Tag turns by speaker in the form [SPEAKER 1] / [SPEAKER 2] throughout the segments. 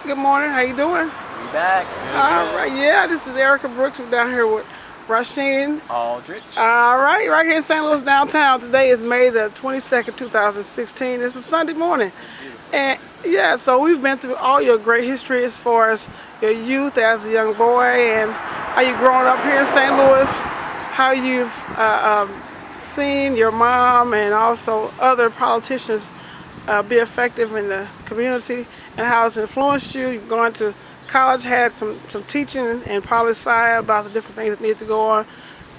[SPEAKER 1] Good morning. How you doing?
[SPEAKER 2] We back. Good,
[SPEAKER 1] All right.
[SPEAKER 2] good.
[SPEAKER 1] Yeah, this is Erica Brooks. We're down here with Rasheen.
[SPEAKER 2] Aldrige.
[SPEAKER 1] All right here in St. Louis downtown. Today is May the 22nd, 2016. It's a Sunday morning.
[SPEAKER 2] A beautiful
[SPEAKER 1] And
[SPEAKER 2] Sunday today.
[SPEAKER 1] yeah, so we've been through all your great history as far as your youth as a young boy and how you growing up here in St. Louis, how you've seen your mom and also other politicians be effective in the community and how it's influenced you. You've gone to college, had some teaching and poli sci about the different things that need to go on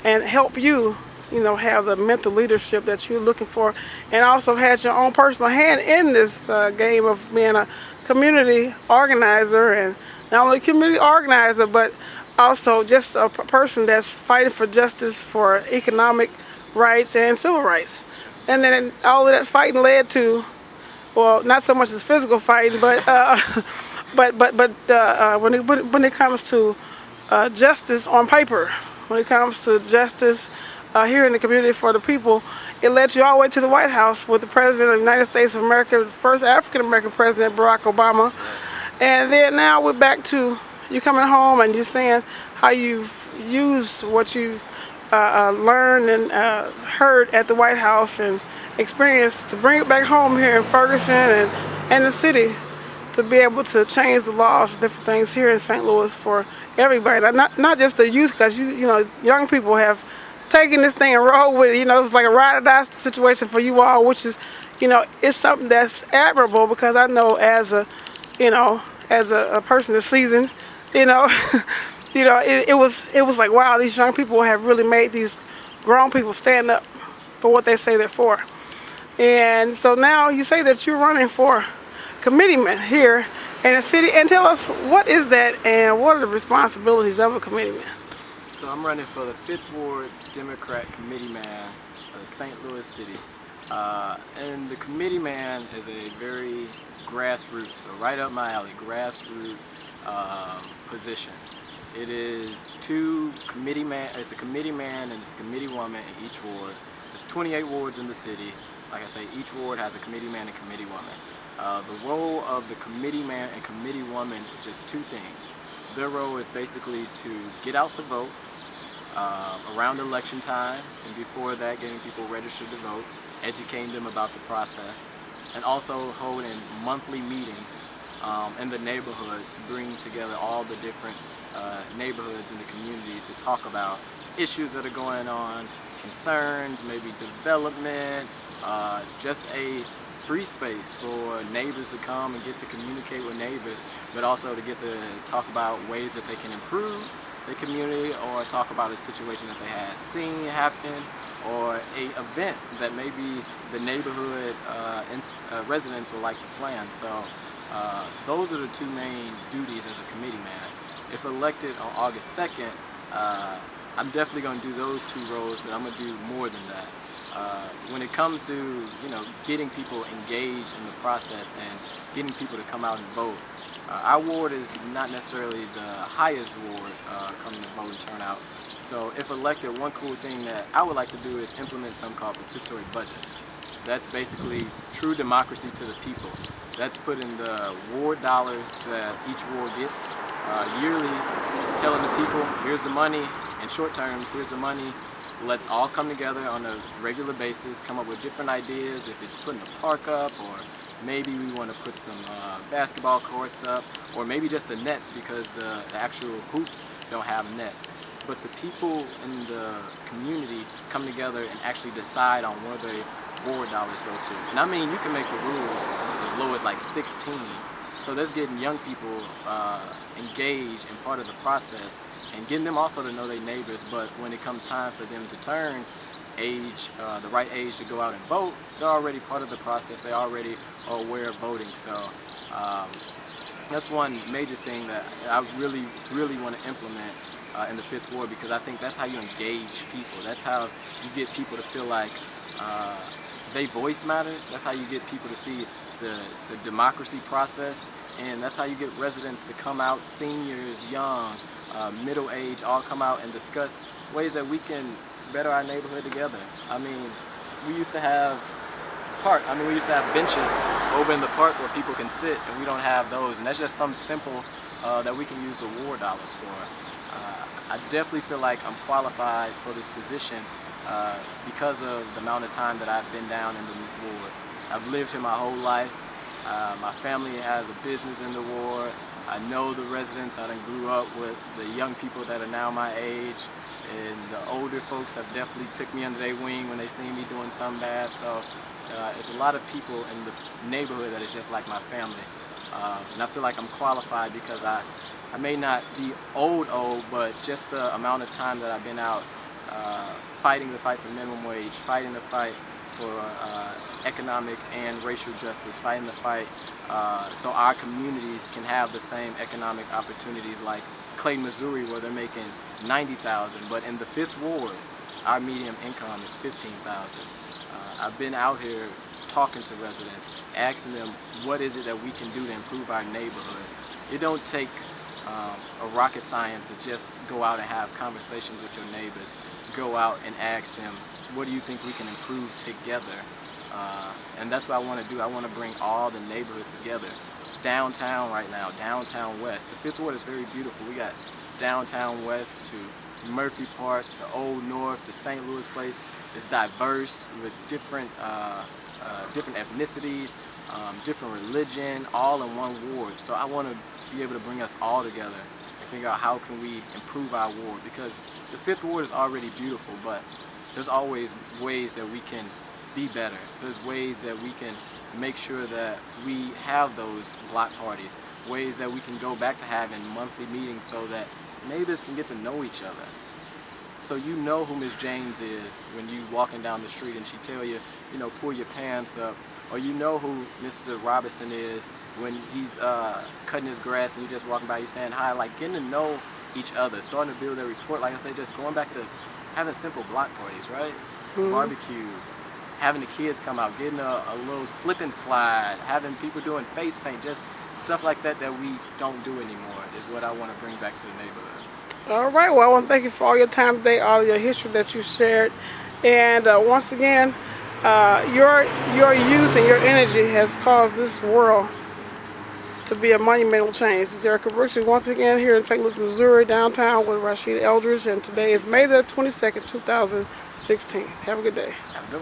[SPEAKER 1] and help you, have the mental leadership that you're looking for, and also had your own personal hand in this game of being a community organizer, and not only community organizer, but also just a person that's fighting for justice, for economic rights and civil rights. And then all of that fighting led to, well, not so much as physical fighting, but when it comes to justice on paper, when it comes to justice here in the community for the people, it led you all the way to the White House with the President of the United States of America, the first African American President, Barack Obama.
[SPEAKER 2] Yes.
[SPEAKER 1] And then now we're back to you coming home and you're saying how you've used what you learned and heard at the White House and experienced to bring it back home here in Ferguson and the city to be able to change the laws, different things here in St. Louis for everybody, like not just the youth, because young people have taken this thing and rolled with it. It's like a ride or die situation for you all, which is, it's something that's admirable because I know you know, as a person that's seasoned, you know, it was like wow, these young people have really made these grown people stand up for what they say they're for. And so now you say that you're running for committeeman here in the city, and tell us what is that and what are the responsibilities of a committeeman?
[SPEAKER 2] So I'm running for the 5th Ward Democrat Committee Man of St. Louis City. And the committee man is a very grassroots, so right up my alley, grassroots position. It is it's a committee man and it's a committee woman in each ward. There's 28 wards in the city. Like I say, each ward has a committee man and committee woman. The role of the committee man and committee woman is just two things. Their role is basically to get out the vote around election time and before that, getting people registered to vote, educating them about the process, and also holding monthly meetings in the neighborhood to bring together all the different neighborhoods in the community to talk about issues that are going on, concerns, maybe development, just a free space for neighbors to come and get to communicate with neighbors, but also to get to talk about ways that they can improve the community or talk about a situation that they had seen happen or a event that maybe the neighborhood residents would like to plan. So those are the two main duties as a committee man. If elected on August 2nd, I'm definitely going to do those two roles, but I'm going to do more than that. When it comes to getting people engaged in the process and getting people to come out and vote, our ward is not necessarily the highest ward coming to vote and turnout. So if elected, one cool thing that I would like to do is implement something called participatory budget. That's basically true democracy to the people. That's putting the ward dollars that each ward gets yearly, telling the people, here's the money, in short terms, here's the money. Let's all come together on a regular basis, come up with different ideas, if it's putting a park up, or maybe we want to put some basketball courts up, or maybe just the nets because the actual hoops don't have nets. But the people in the community come together and actually decide on where their board dollars go to. And I mean, you can make the rules as low as like 16. So that's getting young people engaged and part of the process and getting them also to know their neighbors. But when it comes time for them to turn the right age to go out and vote, they're already part of the process. They already are aware of voting. So that's one major thing that I really, really want to implement in the 5th Ward, because I think that's how you engage people. That's how you get people to feel like their voice matters. That's how you get people to see the democracy process, and that's how you get residents to come out, seniors, young, middle age, all come out and discuss ways that we can better our neighborhood together. I mean, we used to have park. I mean, we used to have benches over in the park where people can sit, and we don't have those. And that's just something simple that we can use award dollars for. I definitely feel like I'm qualified for this position because of the amount of time that I've been down in the ward. I've lived here my whole life. My family has a business in the ward. I know the residents. I done grew up with the young people that are now my age, and the older folks have definitely took me under their wing when they see me doing something bad. So it's a lot of people in the neighborhood that is just like my family. And I feel like I'm qualified because I may not be old, but just the amount of time that I've been out fighting the fight for minimum wage, fighting the fight for economic and racial justice, fighting the fight so our communities can have the same economic opportunities like Clayton, Missouri, where they're making $90,000, but in the 5th Ward, our median income is $15,000. I've been out here talking to residents, asking them what is it that we can do to improve our neighborhood. It don't take a rocket science to just go out and have conversations with your neighbors. Go out and ask them, what do you think we can improve together? And that's what I want to do. I want to bring all the neighborhoods together. Downtown right now, downtown west. The 5th Ward is very beautiful. We got downtown west to Murphy Park to Old North to St. Louis Place. It's diverse with different ethnicities, different religion, all in one ward. So I want to be able to bring us all together and figure out how can we improve our ward, because the 5th Ward is already beautiful, but there's always ways that we can be better. There's ways that we can make sure that we have those block parties, ways that we can go back to having monthly meetings so that neighbors can get to know each other. So you know who Miss James is when you walking down the street and she tell you, pull your pants up. Or you know who Mr. Robertson is when he's cutting his grass and you just walking by, you saying hi, like getting to know each other, starting to build a rapport. Like I say, just going back to having simple block parties, right? Barbecue, having the kids come out, getting a little slip and slide, having people doing face paint, just stuff like that that we don't do anymore is what I want to bring back to the neighborhood.
[SPEAKER 1] All right. Well, I want to thank you for all your time today, all your history that you shared, and once again, your youth and your energy has caused this world to be a monumental change. This is Erica Brooks, once again here in St. Louis, Missouri, downtown with Rasheen Aldrige, and today is May the 22nd, 2016. Have a good day.
[SPEAKER 2] Have a good one.